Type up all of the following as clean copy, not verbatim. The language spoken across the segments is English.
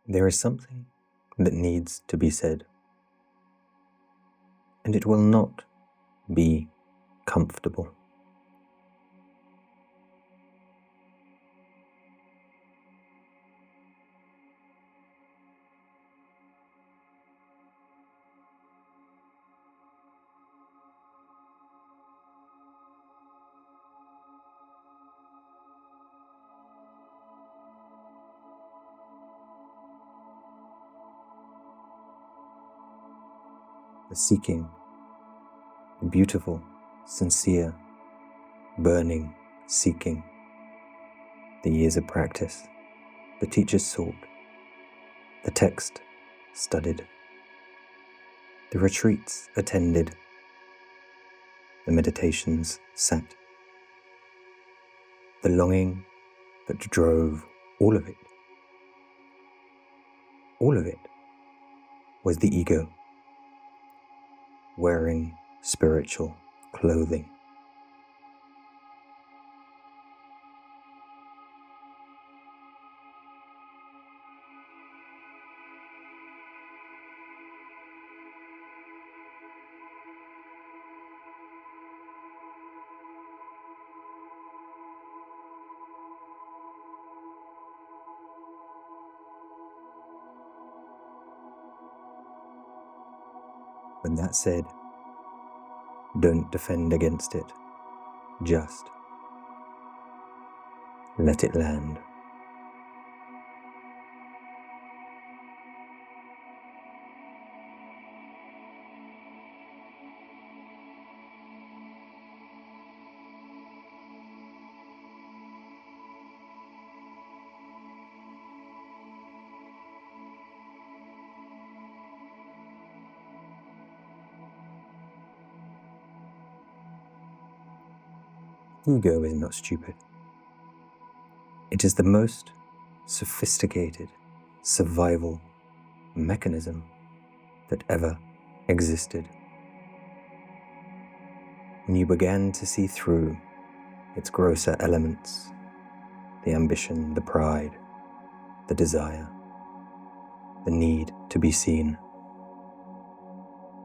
There is something that needs to be said, and it will not be comfortable. The seeking, the beautiful, sincere, burning seeking, the years of practice, the teachers sought, the text studied, the retreats attended, the meditations sat, the longing that drove all of it was the ego wearing spiritual clothing. When that said, don't defend against it, just let it land. Ego is not stupid. It is the most sophisticated survival mechanism that ever existed. When you began to see through its grosser elements, the ambition, the pride, the desire, the need to be seen,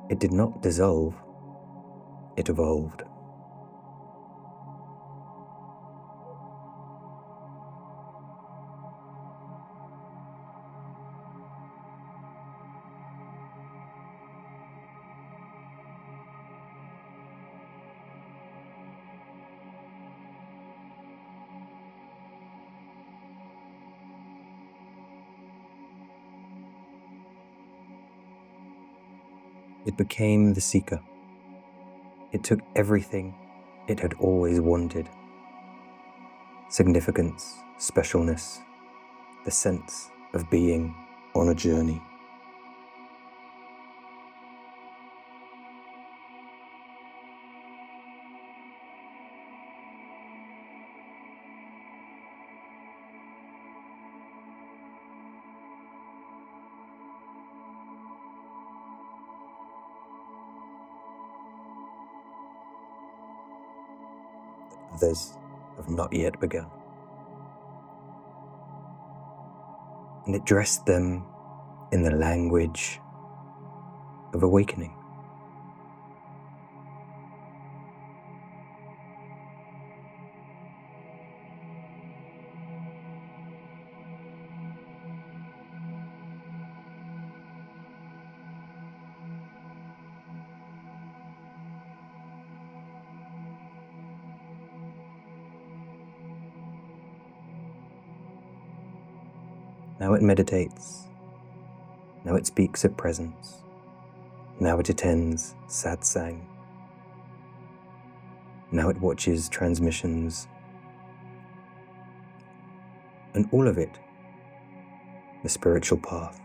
it did not dissolve, it evolved. It became the seeker. It took everything it had always wanted. Significance, specialness, the sense of being on a journey. Others have not yet begun. And it dressed them in the language of awakening. Now it meditates. Now it speaks of presence. Now it attends satsang. Now it watches transmissions. And all of it, the spiritual path.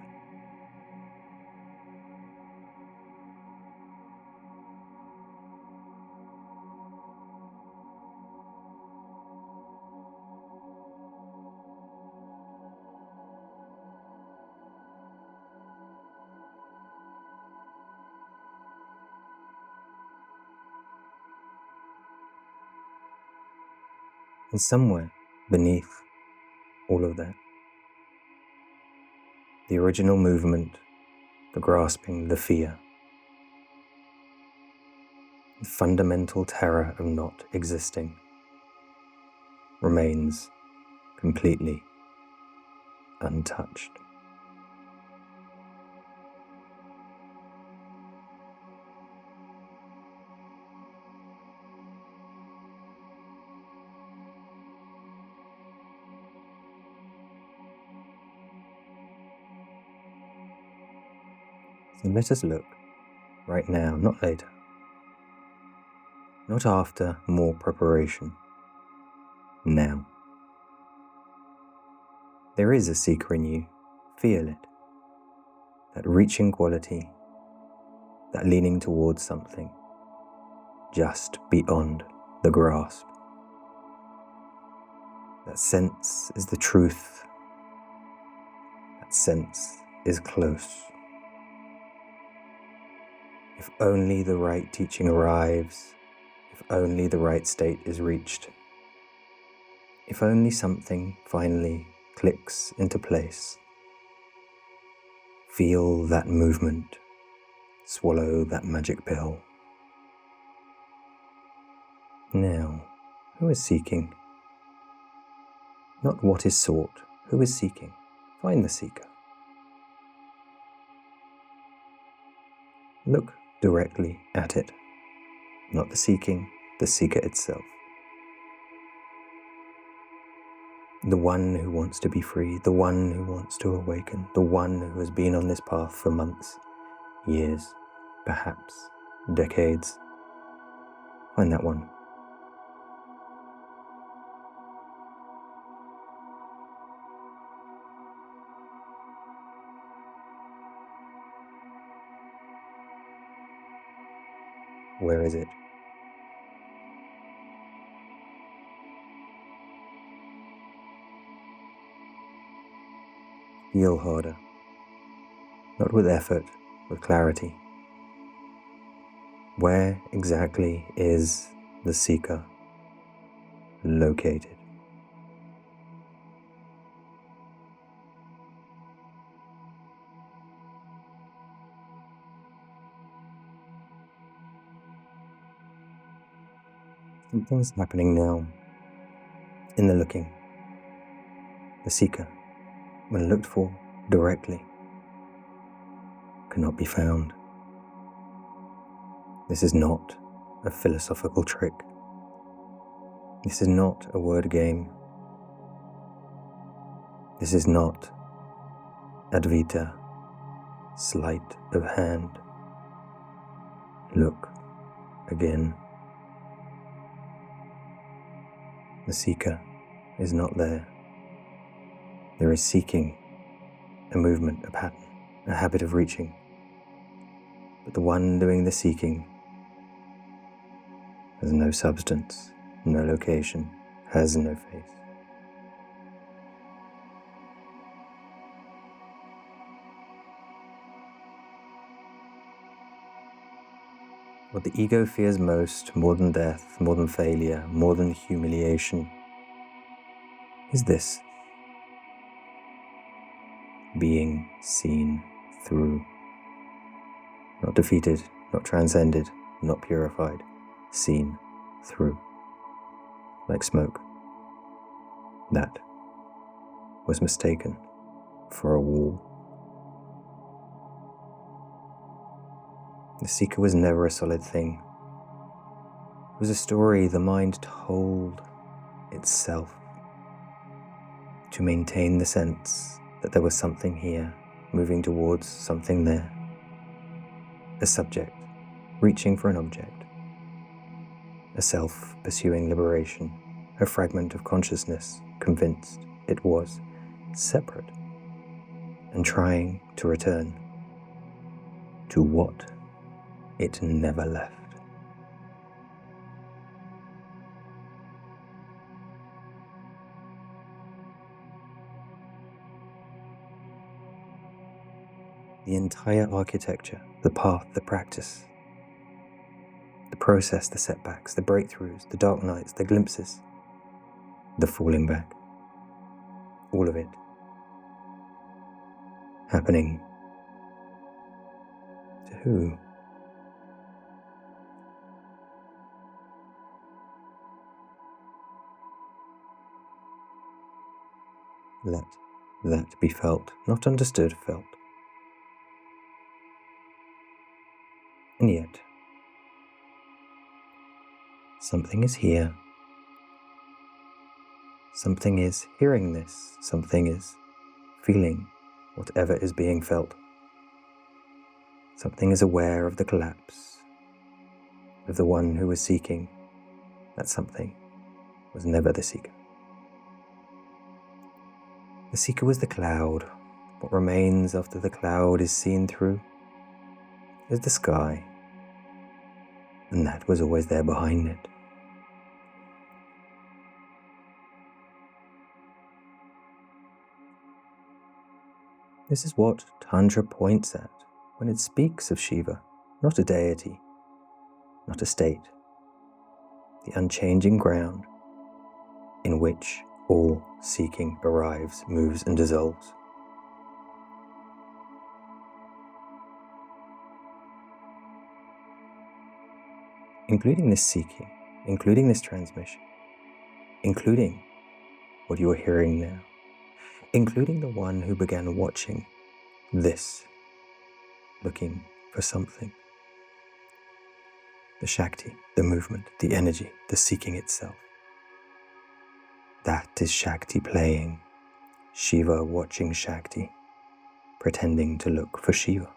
And somewhere beneath all of that, The original movement, the grasping, the fear, the fundamental terror of not existing remains completely untouched. So let us look right now, not later, not after more preparation, now. There is a seeker in you, feel it, that reaching quality, that leaning towards something, just beyond the grasp. That sense is the truth, that sense is close. If only the right teaching arrives, if only the right state is reached, if only something finally clicks into place, feel that movement, swallow that magic pill. Now, who is seeking? Not what is sought, who is seeking? Find the seeker. Look directly at it, not the seeking, the seeker itself. The one who wants to be free, the one who wants to awaken, the one who has been on this path for months, years, perhaps decades. Find that one. Where is it? Feel harder. Not with effort, with clarity. Where exactly is the seeker located? Something's happening now in the looking. The seeker, when looked for directly, cannot be found. This is not a philosophical trick. This is not a word game. This is not Advaita, sleight of hand. Look again. The seeker is not there. There is seeking, a movement, a pattern, a habit of reaching. But the one doing the seeking has no substance, no location, has no face. What the ego fears most, more than death, more than failure, more than humiliation, is this: being seen through. Not defeated, not transcended, not purified, seen through. Like smoke. That was mistaken for a wall. The seeker was never a solid thing. It was a story the mind told itself to maintain the sense that there was something here, moving towards something there. A subject, reaching for an object. A self pursuing liberation. A fragment of consciousness, convinced it was separate and trying to return to what it never left. The entire architecture, the path, the practice, the process, the setbacks, the breakthroughs, the dark nights, the glimpses, the falling back, all of it Happening to who? Let that be felt, not understood, felt. And yet, something is here. Something is hearing this. Something is feeling whatever is being felt. Something is aware of the collapse of the one who was seeking. That something was never the seeker. The seeker was the cloud. What remains after the cloud is seen through is the sky, and that was always there behind it. This is what Tantra points at when it speaks of Shiva, not a deity, not a state, the unchanging ground in which all seeking arrives, moves, and dissolves. Including this seeking, including this transmission, including what you are hearing now, including the one who began watching this, looking for something. The Shakti, the movement, the energy, the seeking itself. That is Shakti playing, Shiva watching Shakti, pretending to look for Shiva.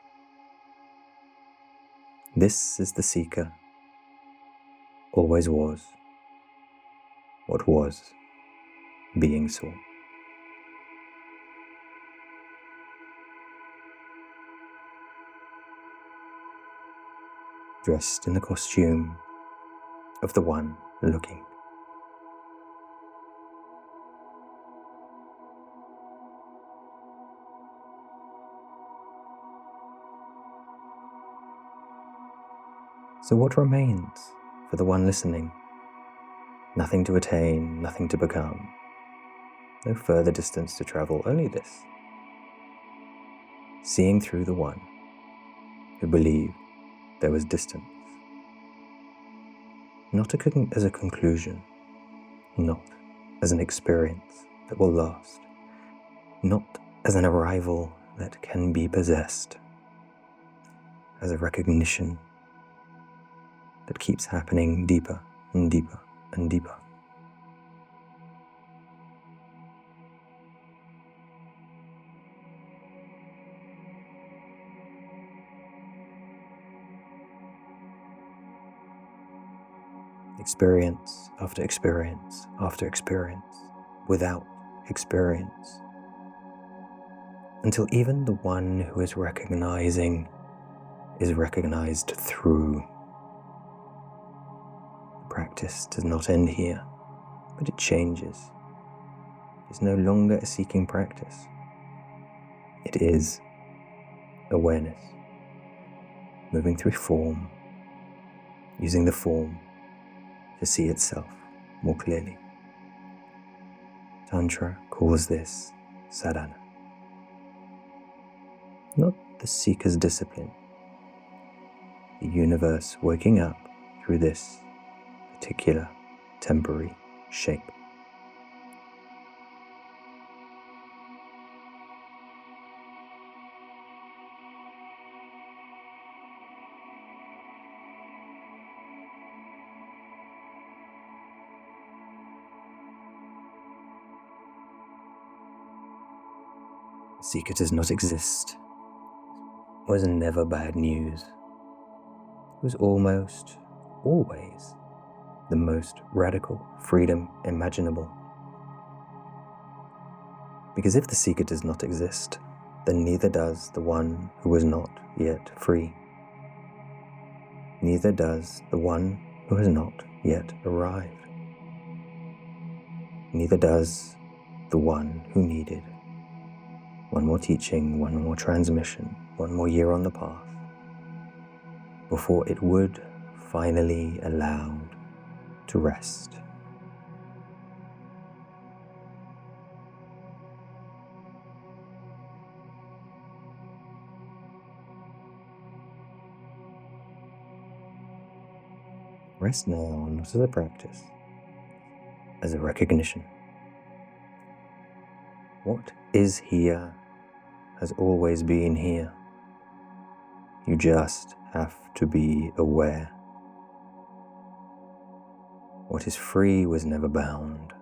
This is the seeker, always was, what was, being saw. Dressed in the costume of the one looking. So what remains for the one listening? Nothing to attain, nothing to become. No further distance to travel, only this. Seeing through the one who believed there was distance. Not as a conclusion, not as an experience that will last, not as an arrival that can be possessed, as a recognition that keeps happening deeper and deeper and deeper. Experience after experience after experience, without experience, until even the one who is recognizing is recognized through. The practice does not end here, but it changes. It is no longer a seeking practice. It is awareness, moving through form, using the form to see itself more clearly. Tantra calls this sadhana. Not the seeker's discipline, the universe waking up through this particular temporary shape. The seeker does not exist. It was never bad news. It was almost always the most radical freedom imaginable. Because if the seeker does not exist, then neither does the one who was not yet free. Neither does the one who has not yet arrived. Neither does the one who needed one more teaching, one more transmission, one more year on the path, before it would finally allowed to rest. Rest now, not as a practice, as a recognition. What is here has always been here. You just have to be aware. What is free was never bound.